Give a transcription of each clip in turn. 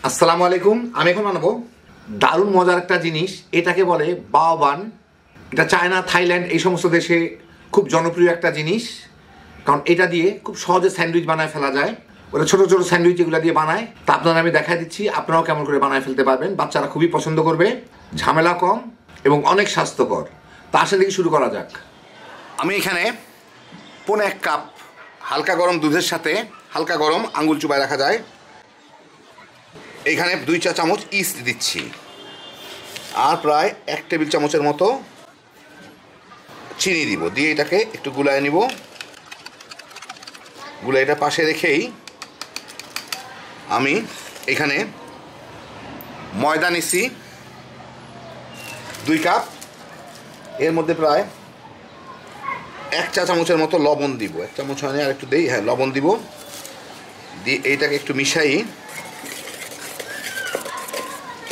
আসসালামু আলাইকুম। আমি এখন বানাবো দারুণ মজার একটা জিনিস, এটাকে বলে বাও বান। এটা চায়না, থাইল্যান্ড এই সমস্ত দেশে খুব জনপ্রিয় একটা জিনিস, কারণ এটা দিয়ে খুব সহজে স্যান্ডউইচ বানায় ফেলা যায়। ওরা ছোটো ছোটো স্যান্ডউইচ এগুলো দিয়ে বানায়, তা আপনারা আমি দেখাই দিচ্ছি, আপনারাও কেমন করে বানায় ফেলতে পারবেন। বাচ্চারা খুবই পছন্দ করবে, ঝামেলা কম এবং অনেক স্বাস্থ্যকর। তার সাথে শুরু করা যাক। আমি এখানে 1.5 কাপ হালকা গরম দুধের সাথে হালকা গরম আঙ্গুল চুবায় রাখা যায়, এইখানে 2 চা চামচ ইস্ট দিচ্ছি, আর প্রায় 1 টেবিল চামচের মতো চিনি দিব। দিয়ে এটাকে একটু গুলায় নিব। গুলা এটা পাশে রেখেই আমি এখানে ময়দা নিচ্ছি 2 কাপ, এর মধ্যে প্রায় 1 চা চামচের মতো লবণ দিব। 1 চামচ হয় না, আর একটু দেই, হ্যাঁ লবণ দিব। দিয়ে এইটাকে একটু মিশাই,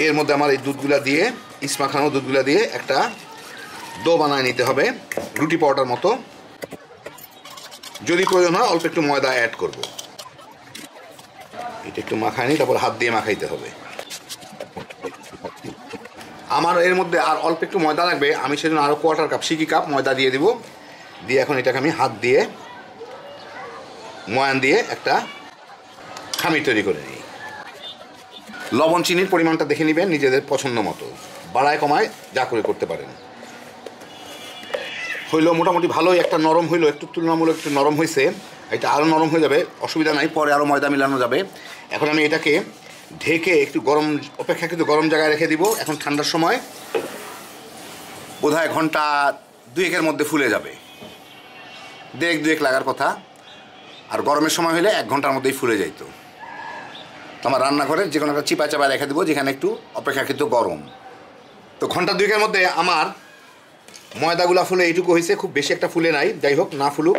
এর মধ্যে আমার এই দুধগুলা দিয়ে, ইস্ট মাখানো দুধগুলা দিয়ে একটা ডো বানায় নিতে হবে, রুটি পাউডার মতো। যদি প্রয়োজন হয় অল্প একটু ময়দা অ্যাড করব। এটা একটু মাখাই নি, তারপর হাত দিয়ে মাখাইতে হবে। আমার এর মধ্যে আর অল্প একটু ময়দা লাগবে, আমি সেজন্য আরও 1/4 কাপ সিকি কাপ ময়দা দিয়ে দিব। দিয়ে এখন এটাকে আমি হাত দিয়ে ময়ান দিয়ে একটা খামির তৈরি করে নিই। লবণ চিনির পরিমাণটা দেখে নেবেন নিজেদের পছন্দ মতো, বাড়ায় কমায় যা করে করতে পারেন। হইলো মোটামুটি ভালোই, একটা নরম হইলো, একটু তুলনামূলক একটু নরম হয়েছে। এটা আরও নরম হয়ে যাবে, অসুবিধা নাই, পরে আরও ময়দা মিলানো যাবে। এখন আমি এটাকে ঢেকে একটু গরম, অপেক্ষাকৃত গরম জায়গায় রেখে দিব। এখন ঠান্ডার সময় বোধহয় ঘন্টা 2-1-এর মধ্যে ফুলে যাবে, 1-2 লাগার কথা। আর গরমের সময় হলে 1 ঘন্টার মধ্যেই ফুলে যাইত। তো আমার রান্নাঘরে যে কোনো একটা চিপা চাপা রেখে দেবো, যেখানে একটু অপেক্ষাকৃত গরম। তো ঘন্টা 2-1-এর মধ্যে আমার ময়দাগুলা ফুলে এইটুকু হয়েছে, খুব বেশি একটা ফুলে নাই। যাই হোক, না ফুলুক,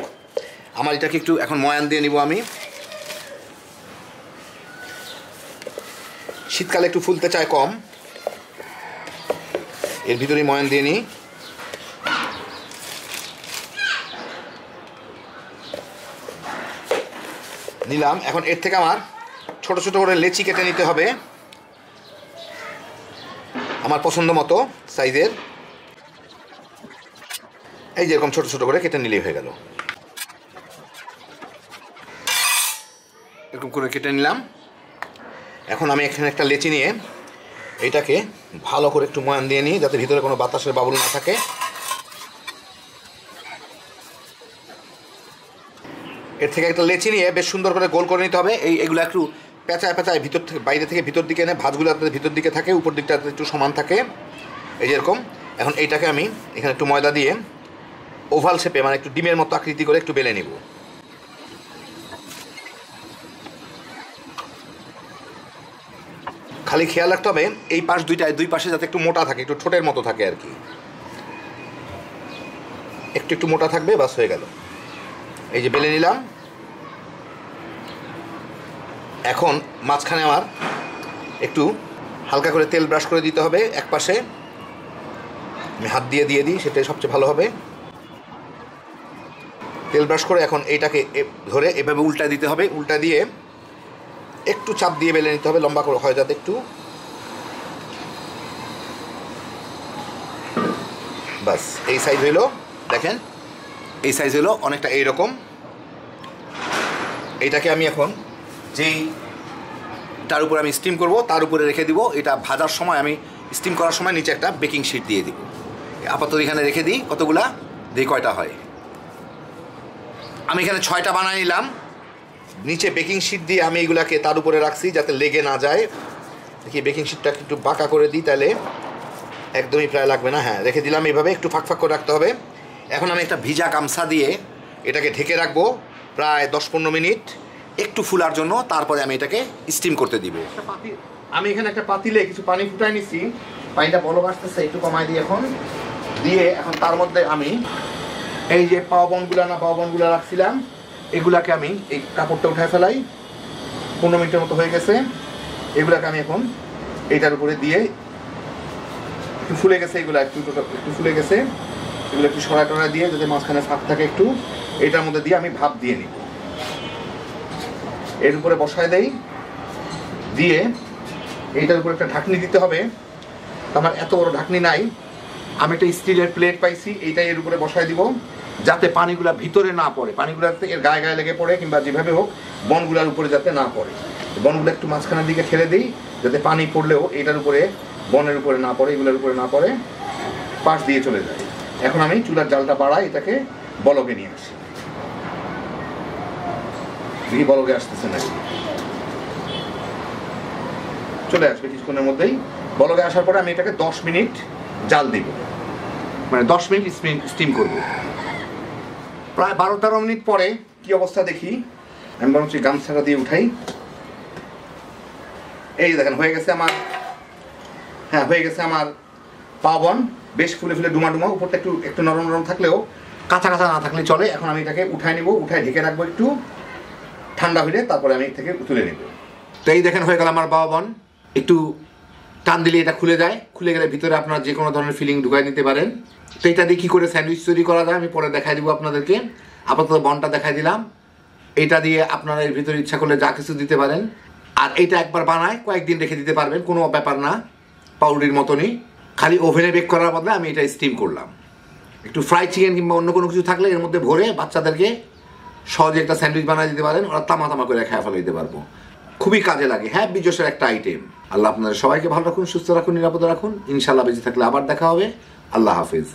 আমার এটাকে একটু এখন ময়ান দিয়ে নিব। আমি শীতকালে একটু ফুলতে চাই কম, এর ভিতরেই ময়ান দিয়ে নিই। নিলাম। এখন এর থেকে আমার ছোট ছোট করে লেচি কেটে নিতে হবে, আমার পছন্দ মতো সাইজের। এই যেরকম ছোট ছোট করে কেটে নিলেই হয়ে গেল। এরকম করে কেটে নিলাম। এখন আমি এখানে একটা লেচি নিয়ে এটাকে ভালো করে একটু ময়ান দিয়ে নিই, যাতে ভিতরে কোনো বাতাসের বাবুল না থাকে। এর থেকে একটা লেচি নিয়ে বেশ সুন্দর করে গোল করে নিতে হবে। এগুলো একটু পেঁচায় পেঁচায় ভিতর থেকে বাইরে থেকে ভিতর দিকে এনে ভাঁজগুলো ভিতর দিকে থাকে, উপর দিকটাতে একটু সমান থাকে, এই যেরকম। এখন এইটাকে আমি এখানে একটু ময়দা দিয়ে ওভাল শেপে, মানে একটু ডিমের মতো আকৃতি করে একটু বেলে নিব। খালি খেয়াল রাখতে হবে এই পাশ দুই পাশে যাতে একটু মোটা থাকে, একটু ঠোঁটের মতো থাকে আর কি, একটু একটু মোটা থাকবে, বাস হয়ে গেল। এই যে বেলে নিলাম। এখন মাঝখানে আমার একটু হালকা করে তেল ব্রাশ করে দিতে হবে এক পাশে। আমি হাত দিয়ে দিই, সেটাই সবচেয়ে ভালো হবে। তেল ব্রাশ করে এখন এইটাকে ধরে এভাবে উল্টা দিতে হবে। উল্টা দিয়ে একটু চাপ দিয়ে বেলে নিতে হবে, লম্বা করে হয় যাতে একটু, বাস এই সাইজ হইলো। দেখেন এই সাইজ হলো অনেকটা এইরকম। এইটাকে আমি এখন যেই তার উপরে আমি স্টিম করব তার উপরে রেখে দিব। এটা ভাজার সময়, আমি স্টিম করার সময় নিচে একটা বেকিং শিট দিয়ে দিব। আপাতত এখানে রেখে দিই, কতগুলা দেখি কয়টা হয়। আমি এখানে 6টা বানিয়ে নিলাম। নিচে বেকিং শিট দিয়ে আমি এগুলাকে তার উপরে রাখছি যাতে লেগে না যায়। দেখি বেকিং শিটটাকে একটু বাঁকা করে দিই, তাহলে একদমই প্রায় লাগবে না। হ্যাঁ, রেখে দিলাম। এইভাবে একটু ফাঁক ফাঁক করে রাখতে হবে। এখন আমি একটা ভিজা গামছা দিয়ে এটাকে ঢেকে রাখবো প্রায় 10-15 মিনিট একটু ফুলার জন্য। তারপরে আমি এটাকে স্টিম করতে দিব। আমি এখানে একটা পাতিলে কিছু পানি ফুটাই নিচ্ছি, পানিটা বলক আসতেছে, একটু কমাই দিই এখন। দিয়ে এখন তার মধ্যে আমি এই যে পাও বনগুলা রাখছিলাম, এগুলাকে আমি এই কাপড়টা উঠায় ফেলাই। 15 মিনিটের মতো হয়ে গেছে। এগুলাকে আমি এখন এইটার উপরে দিয়ে, একটু ফুলে গেছে, এগুলো একটু ফুলে গেছে, এগুলো একটু সরা টরা দিয়ে যাতে মাঝখানে ফাঁক থাকে একটু, এটার মধ্যে দিয়ে আমি ভাপ দিয়ে নিব। এর উপরে বসায় দেই, দিয়ে এইটার উপর একটা ঢাকনি দিতে হবে। আমার এত বড় ঢাকনি নাই, আমি একটা স্টিলের প্লেট পাইছি, এইটাই এর উপরে বসাই দিব যাতে পানিগুলা ভিতরে না পড়ে, পানিগুলাতে এর গায়ে গায়ে লেগে পড়ে কিংবা যেভাবে হোক বনগুলার উপরে যাতে না পড়ে। বনগুলো একটু মাঝখানের দিকে ঠেলে দিই যাতে পানি পড়লেও এটার উপরে বনের উপরে না পড়ে, এগুলোর উপরে না পড়ে, পাশ দিয়ে চলে যায়। এখন আমি চুলার জালটা বাড়াই, এটাকে বলকে নিয়ে আসি। দেখি বলকে আসতেছে নাকি, চলে আসবে কিছুক্ষণের মধ্যেই। বলকে আসার পরে আমি এটাকে 10 মিনিট জাল দিব, মানে 10 মিনিট স্টিম করব। প্রায় 12-13 মিনিট পরে কি অবস্থা দেখি, আমি বরঞ্চ গামছাটা দিয়ে উঠাই। এই দেখেন হয়ে গেছে আমার, হ্যাঁ হয়ে গেছে আমার পাও বন, বেশ ফুলে ফুলে ডুমা ডুমা, উপরটা একটু একটু নরম নরম থাকলেও কাঁচা কাঁচা না থাকলে চলে। এখন আমি এটাকে উঠাই নিব, উঠায় ঢেকে রাখবো একটু ঠান্ডা হইলে, তারপরে আমি থেকে তুলে নেব। তো এই দেখেন হয়ে গেল আমার পাও বন। একটু টান দিলে এটা খুলে যায়, খুলে গেলে ভিতরে আপনার যে কোনো ধরনের ফিলিং ঢুকাই নিতে পারেন। তো এটা দিয়ে কী করে স্যান্ডউইচ তৈরি করা যায় আমি পরে দেখাই দিব আপনাদেরকে। আপাতত বনটা দেখাই দিলাম। এটা দিয়ে আপনারা এর ভিতরে ইচ্ছা করলে যা কিছু দিতে পারেন। আর এটা একবার বানায় কয়েকদিন রেখে দিতে পারবেন, কোনো ব্যাপার না, পাউরুটির মতনই। খালি ওভেনে বেক করার বদলে আমি এটা স্টিম করলাম। একটু ফ্রাই চিকেন কিংবা অন্য কোনো কিছু থাকলে এর মধ্যে ভরে বাচ্চাদেরকে সহজে একটা স্যান্ডউইচ বানিয়ে দিতে পারেন, ওরা তামা তামা করে খেয়ে ফেলে দিতে পারবো। খুবই কাজে লাগে, হ্যাঁ বিজোসের একটা আইটেম। আল্লাহ আপনাদের সবাইকে ভালো রাখুন, সুস্থ রাখুন, নিরাপদে রাখুন। ইনশাল্লাহ বেঁচে থাকলে আবার দেখা হবে। আল্লাহ হাফিজ।